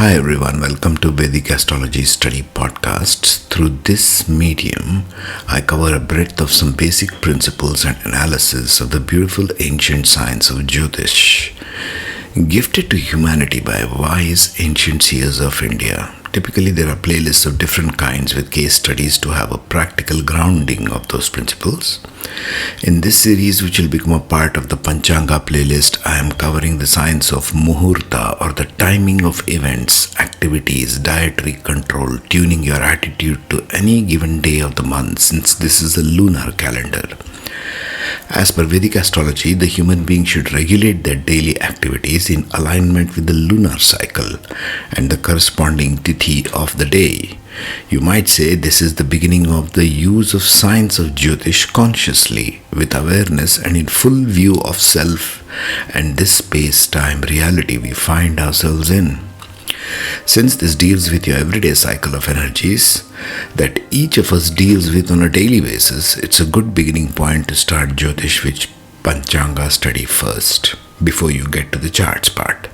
Hi everyone, welcome to Vedic Astrology Study Podcasts. Through this medium, I cover a breadth of some basic principles and analysis of the beautiful ancient science of Jyotish, gifted to humanity by wise ancient seers of India. Typically, there are playlists of different kinds with case studies to have a practical grounding of those principles. In this series, which will become a part of the Panchanga playlist, I am covering the science of Muhurta, or the timing of events, activities, dietary control, tuning your attitude to any given day of the month, since this is a lunar calendar. As per Vedic astrology, the human being should regulate their daily activities in alignment with the lunar cycle and the corresponding tithi of the day. You might say this is the beginning of the use of science of Jyotish consciously, with awareness and in full view of self and this space-time reality we find ourselves in. Since this deals with your everyday cycle of energies that each of us deals with on a daily basis, it's a good beginning point to start Jyotish with Panchanga study first, before you get to the charts part.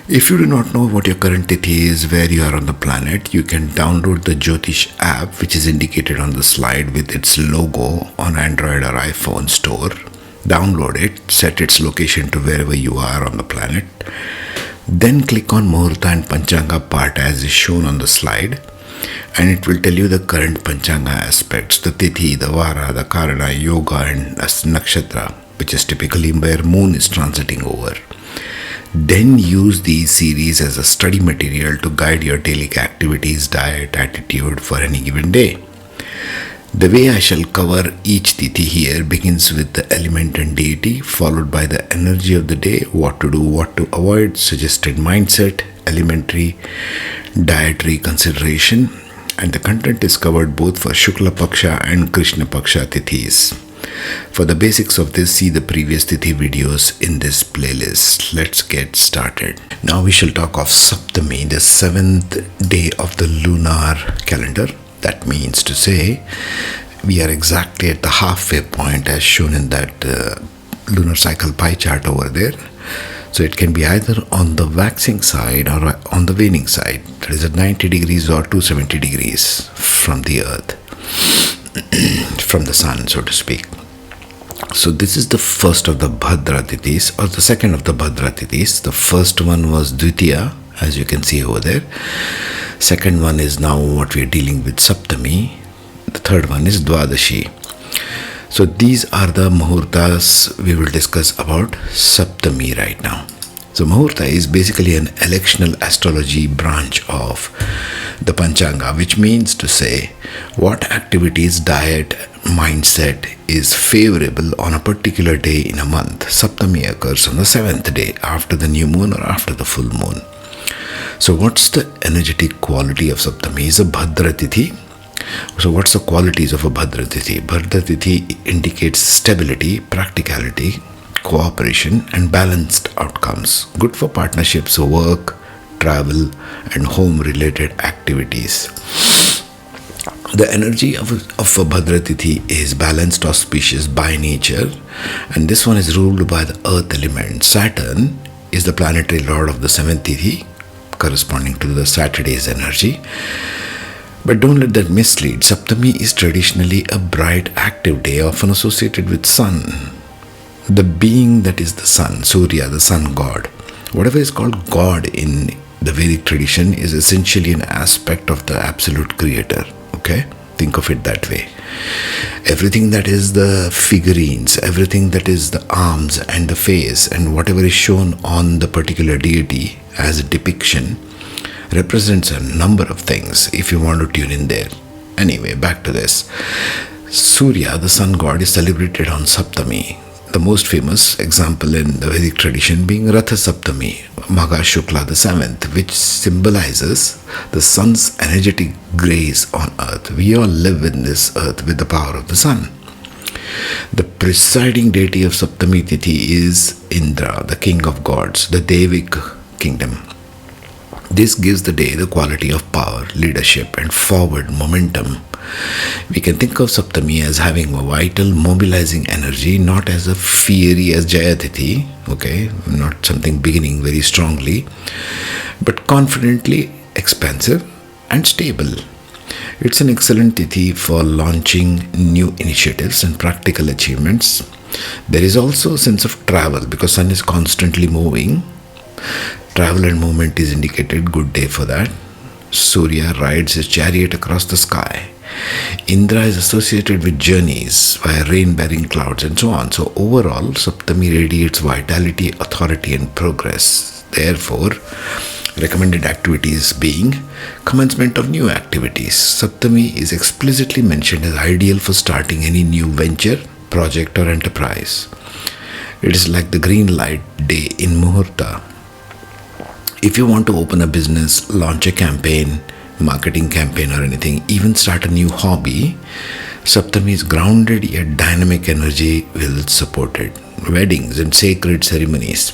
If you do not know what your current tithi is, where you are on the planet, you can download the Jyotish app, which is indicated on the slide with its logo on Android or iPhone store. Download it, set its location to wherever you are on the planet. Then click on Muhurta and Panchanga part as is shown on the slide, and it will tell you the current Panchanga aspects, the Tithi, the Vara, the Karana, Yoga and Nakshatra, which is typically where moon is transiting over. Then use these series as a study material to guide your daily activities, diet, attitude for any given day. The way I shall cover each tithi here begins with the element and deity, followed by the energy of the day, what to do, what to avoid, suggested mindset, elementary, dietary consideration, and the content is covered both for Shukla Paksha and Krishna Paksha tithis. For the basics of this, see the previous tithi videos in this playlist. Let's get started. Now we shall talk of Saptami, the 7th day of the lunar calendar. That means to say, we are exactly at the halfway point as shown in that lunar cycle pie chart over there. So it can be either on the waxing side or on the waning side. That is at 90 degrees or 270 degrees from the earth, from the sun, so to speak. So this is the first of the Bhadra Tithis, or the second of the Bhadra Tithis. The first one was Dvitiya, as you can see over there. Second one is now what we are dealing with, Saptami. The third one is Dvadashi. So these are the Muhurtas we will discuss about Saptami right now. So Muhurta is basically an electional astrology branch of the Panchanga, which means to say what activities, diet, mindset is favorable on a particular day in a month. Saptami occurs on the 7th day after the new moon or after the full moon. So what's the energetic quality of Saptami? Is a Bhadra Tithi. So what's the qualities of a Bhadra Tithi? Bhadra Tithi indicates stability, practicality, cooperation and balanced outcomes. Good for partnerships, work, travel and home related activities. The energy of a Bhadra Tithi is balanced, auspicious by nature, and this one is ruled by the earth element. Saturn is the planetary lord of the 7th Tithi, corresponding to the Saturday's energy. But don't let that mislead. Saptami is traditionally a bright, active day, often associated with sun. The being that is the sun, Surya, the sun god. Whatever is called God in the Vedic tradition is essentially an aspect of the absolute creator. Okay? Think of it that way. Everything that is the figurines, everything that is the arms and the face and whatever is shown on the particular deity as a depiction represents a number of things, if you want to tune in there. Anyway, back to this. Surya, the sun god, is celebrated on Saptami. The most famous example in the Vedic tradition being Ratha Saptami, Magha Shukla the 7th, which symbolizes the sun's energetic grace on earth. We all live in this earth with the power of the sun. The presiding deity of Saptami Tithi is Indra, the king of gods, the Devic kingdom. This gives the day the quality of power, leadership, and forward momentum. We can think of Saptami as having a vital, mobilizing energy, not as a fiery as Jaya Tithi, okay, not something beginning very strongly, but confidently expansive and stable. It's an excellent Tithi for launching new initiatives and practical achievements. There is also a sense of travel because Sun is constantly moving. Travel and movement is indicated, good day for that. Surya rides his chariot across the sky. Indra is associated with journeys via rain-bearing clouds and so on. So overall, Saptami radiates vitality, authority and progress. Therefore, recommended activities being commencement of new activities. Saptami is explicitly mentioned as ideal for starting any new venture, project or enterprise. It is like the green light day in Muhurta. If you want to open a business, launch a campaign, marketing campaign or anything, even start a new hobby, Saptami's grounded yet dynamic energy will support it. Weddings and sacred ceremonies.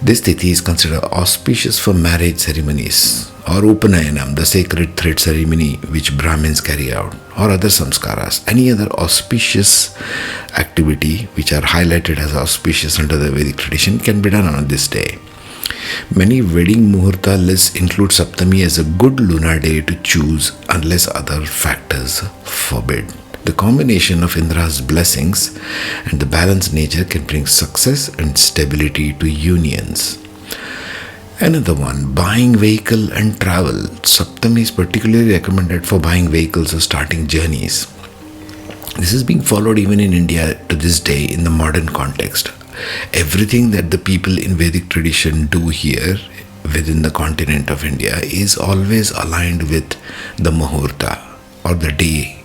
This Tithi is considered auspicious for marriage ceremonies or Upanayanam, the sacred thread ceremony which Brahmins carry out, or other samskaras. Any other auspicious activity which are highlighted as auspicious under the Vedic tradition can be done on this day. Many wedding Muhurta lists include Saptami as a good lunar day to choose unless other factors forbid. The combination of Indra's blessings and the balanced nature can bring success and stability to unions. Another one, buying vehicle and travel. Saptami is particularly recommended for buying vehicles or starting journeys. This is being followed even in India to this day in the modern context. Everything that the people in Vedic tradition do here within the continent of India is always aligned with the Muhurta or the day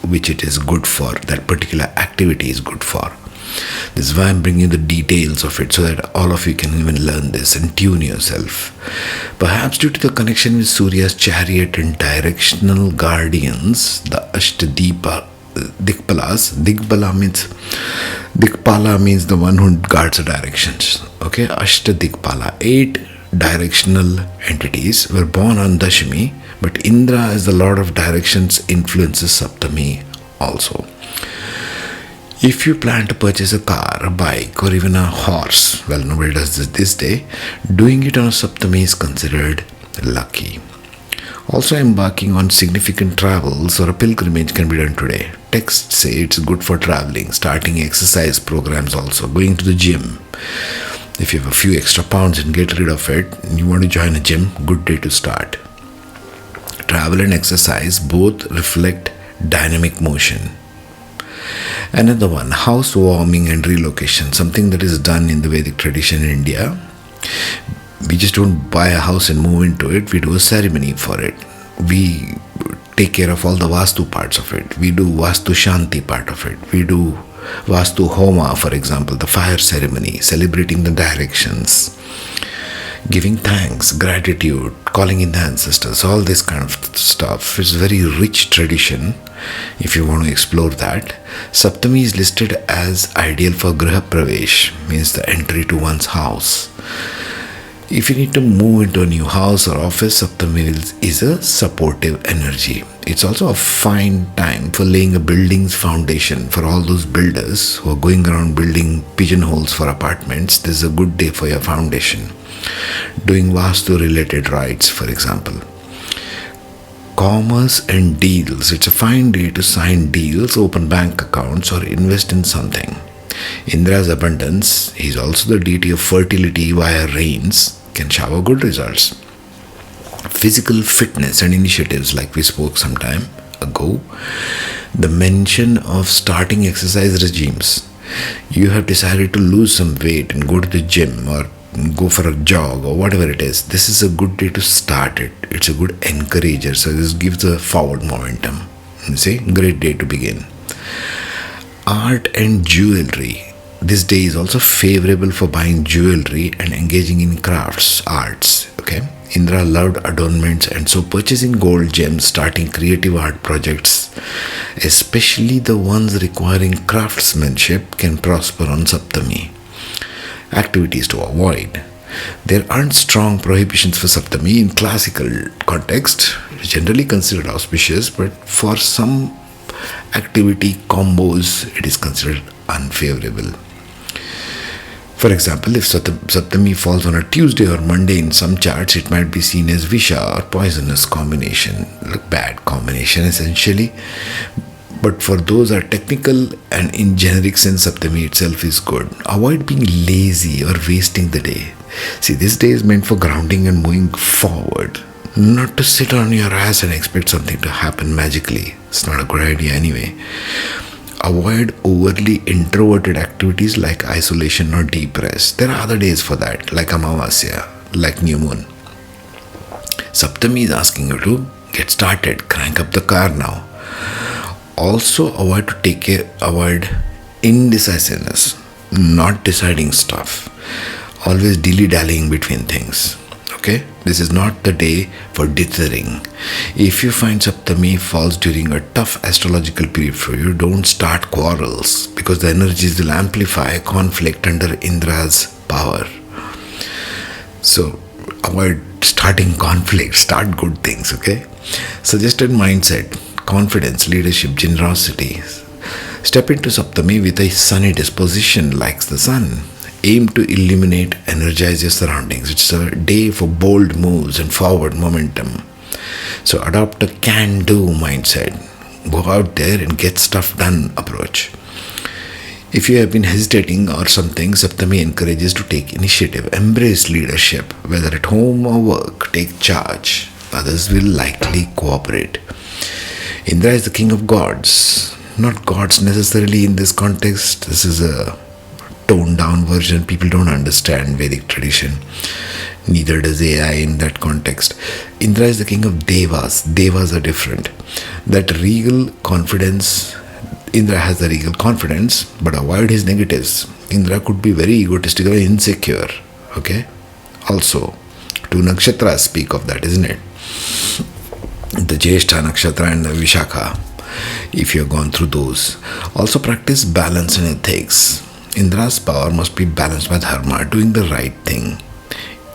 which it is good for, that particular activity is good for. This is why I'm bringing the details of it so that all of you can even learn this and tune yourself. Perhaps due to the connection with Surya's chariot and directional guardians, the Dikpala means the one who guards the directions. Okay, Ashtadikpala, 8 directional entities were born on Dashami, but Indra as the Lord of Directions influences Saptami also. If you plan to purchase a car, a bike or even a horse, well, nobody does this day, doing it on a Saptami is considered lucky. Also, embarking on significant travels or a pilgrimage can be done today. Texts say it's good for traveling, starting exercise programs also, going to the gym. If you have a few extra pounds and get rid of it, and you want to join a gym, good day to start. Travel and exercise both reflect dynamic motion. Another one, housewarming and relocation, something that is done in the Vedic tradition in India. We just don't buy a house and move into it. We do a ceremony for it. We take care of all the Vastu parts of it. We do Vastu Shanti part of it. We do Vastu Homa, for example, the fire ceremony, celebrating the directions, giving thanks, gratitude, calling in the ancestors, all this kind of stuff. It's a very rich tradition if you want to explore that. Saptami is listed as ideal for Griha Pravesh, means the entry to one's house. If you need to move into a new house or office, Saptami is a supportive energy. It's also a fine time for laying a building's foundation for all those builders who are going around building pigeonholes for apartments. This is a good day for your foundation. Doing Vastu related rites, for example. Commerce and deals. It's a fine day to sign deals, open bank accounts or invest in something. Indra's abundance, he is also the deity of fertility via rains, can shower good results. Physical fitness and initiatives like we spoke some time ago. The mention of starting exercise regimes. You have decided to lose some weight and go to the gym or go for a jog or whatever it is. This is a good day to start it. It's a good encourager. So this gives a forward momentum. You see, great day to begin. Art and jewelry. This day is also favorable for buying jewelry and engaging in crafts, arts. Okay, Indra loved adornments, and so purchasing gold gems, starting creative art projects, especially the ones requiring craftsmanship, can prosper on Saptami. Activities to avoid. There aren't strong prohibitions for Saptami in classical context, generally considered auspicious, but for some activity combos it is considered unfavorable. For example, if Saptami falls on a Tuesday or Monday in some charts, it might be seen as Visha or poisonous combination, like bad combination essentially. But for those are technical and in generic sense, Saptami itself is good. Avoid being lazy or wasting the day. See, this day is meant for grounding and moving forward, not to sit on your ass and expect something to happen magically. It's not a good idea anyway. Avoid overly introverted activities like isolation or deep rest. There are other days for that, like Amavasya, like New Moon. Saptami is asking you to get started, crank up the car now. Also avoid indecisiveness, not deciding stuff, always dilly-dallying between things. Okay, this is not the day for dithering. If you find Saptami falls during a tough astrological period for you, don't start quarrels, because the energies will amplify conflict under Indra's power. So avoid starting conflict, start good things. Okay, suggested mindset: confidence, leadership, generosity. Step into Saptami with a sunny disposition, likes the sun. Aim to illuminate, energize your surroundings. It's a day for bold moves and forward momentum. So adopt a can-do mindset. Go out there and get stuff done approach. If you have been hesitating or something, Saptami encourages to take initiative. Embrace leadership, whether at home or work. Take charge. Others will likely cooperate. Indra is the king of gods. Not gods necessarily in this context. This is a toned down version. People don't understand Vedic tradition. Neither does AI in that context. Indra is the king of devas. Devas are different. That regal confidence, Indra has the regal confidence, but avoid his negatives. Indra could be very egotistical and insecure. Okay? Also, two nakshatras speak of that, isn't it? The Jyeshtha nakshatra and the Vishakha, if you have gone through those. Also practice balance and ethics. Indra's power must be balanced by dharma, doing the right thing.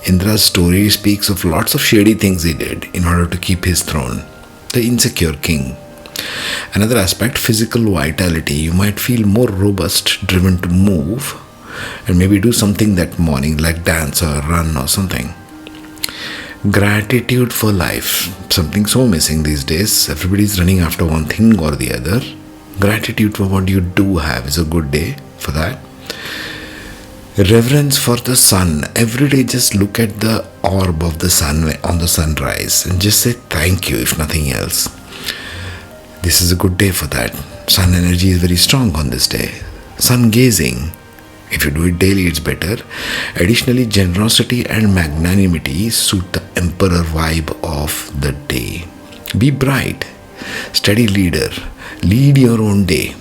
Indra's story speaks of lots of shady things he did in order to keep his throne. The insecure king. Another aspect, physical vitality. You might feel more robust, driven to move, and maybe do something that morning, like dance or run or something. Gratitude for life. Something so missing these days. Everybody's running after one thing or the other. Gratitude for what you do have is a good day for that. Reverence for the sun. Every day just look at the orb of the sun on the sunrise and just say thank you, if nothing else. This is a good day for that. Sun energy is very strong on this day. Sun gazing. If you do it daily, it's better. Additionally, generosity and magnanimity suit the emperor vibe of the day. Be bright. Steady leader. Lead your own day.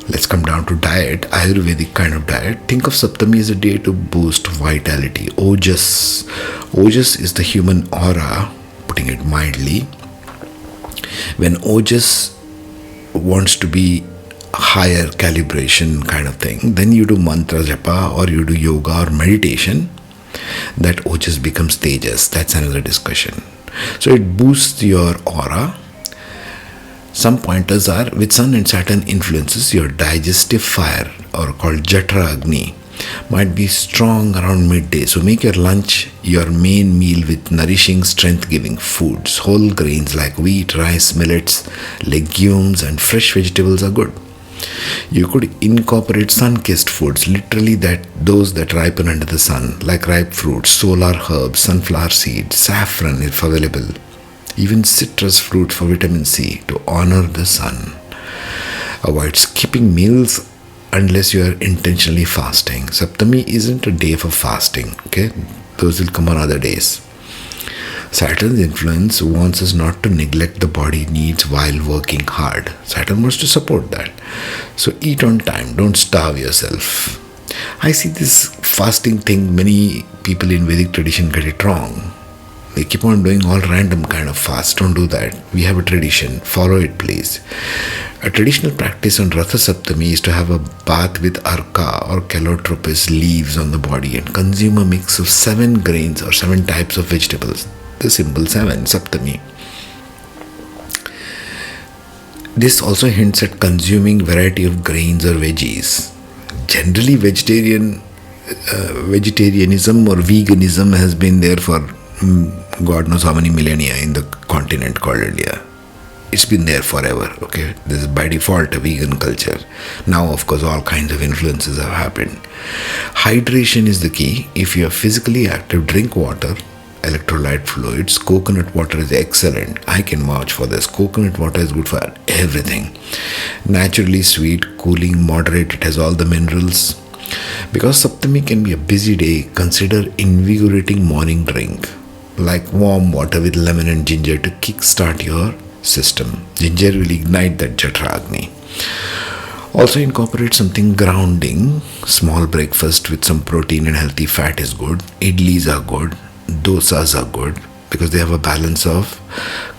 Let's come down to diet, Ayurvedic kind of diet. Think of Saptami as a day to boost vitality. Ojas. Ojas is the human aura, putting it mildly. When Ojas wants to be higher calibration kind of thing, then you do mantra japa or you do yoga or meditation, that Ojas becomes Tejas. That's another discussion. So it boosts your aura. Some pointers are, with Sun and Saturn influences, your digestive fire, or called Jatra Agni, might be strong around midday. So make your lunch your main meal with nourishing, strength-giving foods. Whole grains like wheat, rice, millets, legumes and fresh vegetables are good. You could incorporate sun-kissed foods, literally those that ripen under the sun, like ripe fruits, solar herbs, sunflower seeds, saffron if available. Even citrus fruit for vitamin C to honor the sun. Avoid skipping meals unless you are intentionally fasting. Saptami isn't a day for fasting, okay? Those will come on other days. Saturn's influence wants us not to neglect the body needs while working hard. Saturn wants to support that. So eat on time, don't starve yourself. I see this fasting thing, many people in Vedic tradition get it wrong. They keep on doing all random kind of fast. Don't do that. We have a tradition. Follow it, please. A traditional practice on Ratha Saptami is to have a bath with arka or calotropis leaves on the body and consume a mix of 7 grains or 7 types of vegetables. The symbol 7, Saptami. This also hints at consuming variety of grains or veggies. Generally, vegetarianism or veganism has been there for God knows how many millennia in the continent called India. It's been there forever, okay? This is by default a vegan culture. Now, of course, all kinds of influences have happened. Hydration is the key. If you are physically active, drink water, electrolyte fluids. Coconut water is excellent. I can vouch for this. Coconut water is good for everything. Naturally sweet, cooling, moderate. It has all the minerals. Because Saptami can be a busy day, consider invigorating morning drink like warm water with lemon and ginger to kickstart your system. Ginger will ignite that Jatragni. Also incorporate something grounding. Small breakfast with some protein and healthy fat is good. Idlis are good. Dosas are good because they have a balance of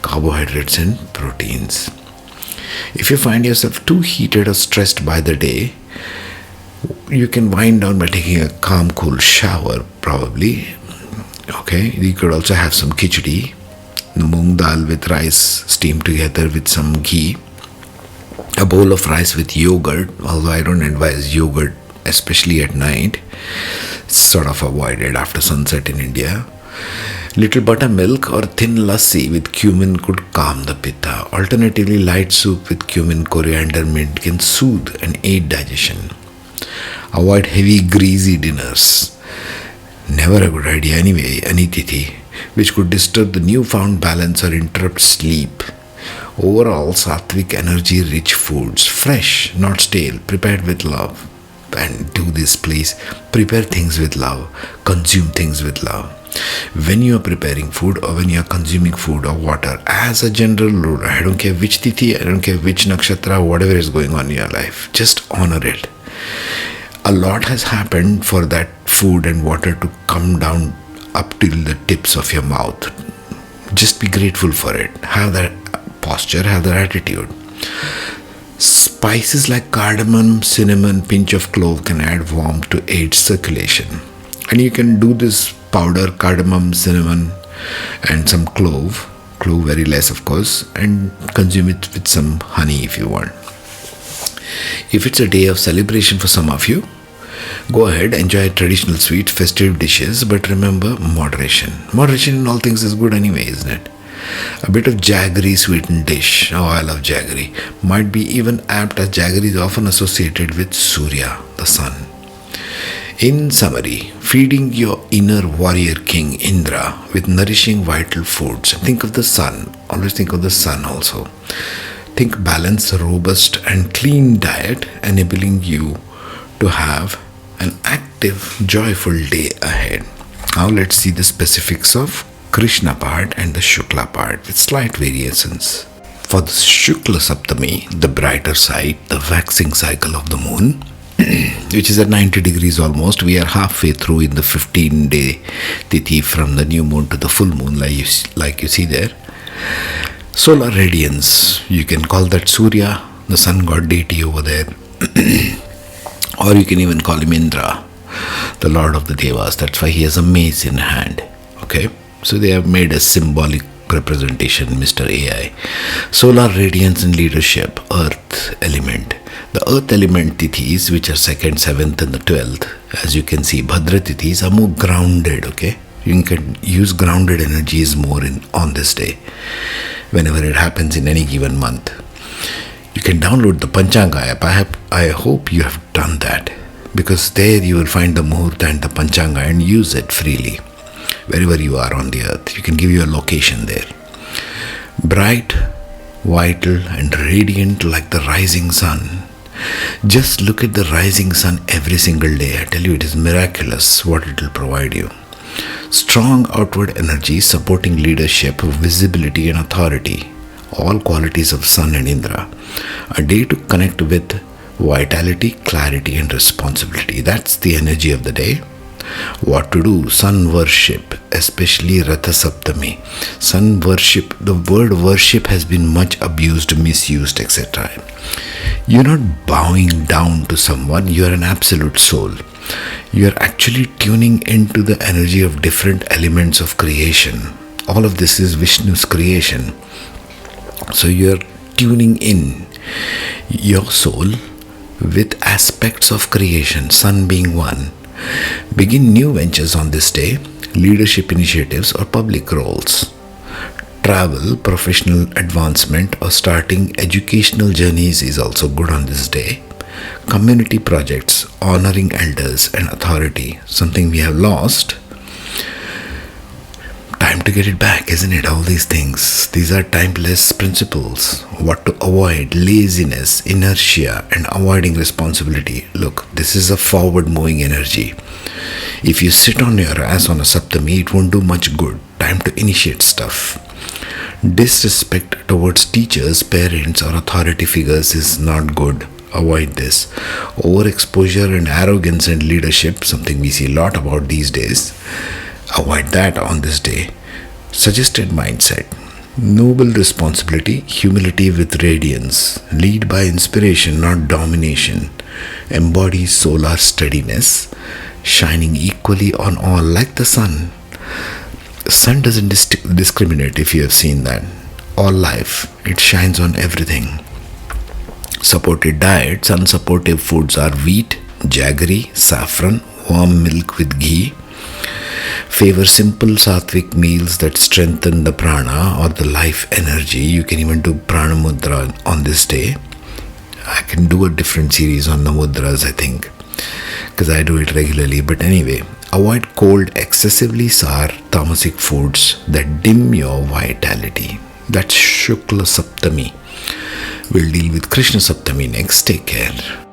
carbohydrates and proteins. If you find yourself too heated or stressed by the day, you can wind down by taking a calm, cool shower, probably. Okay, you could also have some khichdi, the moong dal with rice steamed together with some ghee, a bowl of rice with yogurt, although I don't advise yogurt, especially at night. It's sort of avoided after sunset in India. Little buttermilk or thin lassi with cumin could calm the pitta. Alternatively, light soup with cumin, coriander, mint can soothe and aid digestion. Avoid heavy, greasy dinners. Never a good idea anyway, any tithi, which could disturb the newfound balance or interrupt sleep. Overall, sattvic, energy-rich foods, fresh, not stale, prepared with love. And do this, please. Prepare things with love. Consume things with love. When you are preparing food or when you are consuming food or water, as a general rule, I don't care which tithi, I don't care which nakshatra, whatever is going on in your life, just honor it. A lot has happened for that food and water to come down up till the tips of your mouth. Just be grateful for it. Have that posture, have that attitude. Spices like cardamom, cinnamon, pinch of clove can add warmth to aid circulation. And you can do this powder, cardamom, cinnamon and some clove very less of course, and consume it with some honey if you want. If it's a day of celebration for some of you, go ahead, enjoy traditional sweet festive dishes, but remember moderation. Moderation in all things is good anyway, isn't it? A bit of jaggery sweetened dish, oh I love jaggery, might be even apt as jaggery is often associated with Surya, the sun. In summary, feeding your inner warrior king Indra with nourishing vital foods. Think of the sun, always think of the sun also. Think balanced, robust and clean diet enabling you to have an active, joyful day ahead. Now let's see the specifics of Krishna part and the Shukla part with slight variations. For the Shukla Saptami, the brighter side, the waxing cycle of the moon, which is at 90 degrees almost, we are halfway through in the 15-day tithi from the new moon to the full moon, like you see there. Solar radiance, you can call that Surya, the sun god deity over there. Or you can even call him Indra, the lord of the devas. That's why he has a mace in hand. Okay, so they have made a symbolic representation, Mr. AI. Solar radiance and leadership, earth element. The earth element tithis, which are 2nd, 7th and the 12th, as you can see, Bhadra tithis are more grounded, okay? You can use grounded energies more on this day, whenever it happens in any given month. You can download the Panchanga app. I hope you have done that, because there you will find the Muhurta and the Panchanga and use it freely wherever you are on the earth. You can give your location there. Bright, vital and radiant like the rising sun. Just look at the rising sun every single day. I tell you, it is miraculous what it will provide you. Strong outward energy supporting leadership, visibility and authority. All qualities of Sun and Indra. A day to connect with vitality, clarity and responsibility. That's the energy of the day. What to do? Sun worship, especially Ratha Saptami. Sun worship, the word worship has been much abused, misused, etc. You're not bowing down to someone, you're an absolute soul. You're actually tuning into the energy of different elements of creation. All of this is Vishnu's creation. So you're tuning in your soul with aspects of creation, sun being one. Begin new ventures on this day, leadership initiatives or public roles. Travel, professional advancement or starting educational journeys is also good on this day. Community projects, honoring elders and authority, something we have lost. Time to get it back, isn't it? All these things. These are timeless principles. What to avoid: laziness, inertia, and avoiding responsibility. Look, this is a forward moving energy. If you sit on your ass on a Saptami, it won't do much good. Time to initiate stuff. Disrespect towards teachers, parents, or authority figures is not good. Avoid this. Overexposure and arrogance in leadership, something we see a lot about these days. Avoid that on this day. Suggested mindset: noble responsibility, humility with radiance. Lead by inspiration, not domination. Embody solar steadiness, shining equally on all like the sun. The sun doesn't discriminate, if you have seen that. All life, it shines on everything. Supported diets: unsupportive foods are wheat, jaggery, saffron, warm milk with ghee. Favor simple sattvic meals that strengthen the prana or the life energy. You can even do prana mudra on this day. I can do a different series on the mudras, I think, because I do it regularly. But anyway, avoid cold, excessively sour, tamasic foods that dim your vitality. That's Shukla Saptami. We'll deal with Krishna Saptami next. Take care.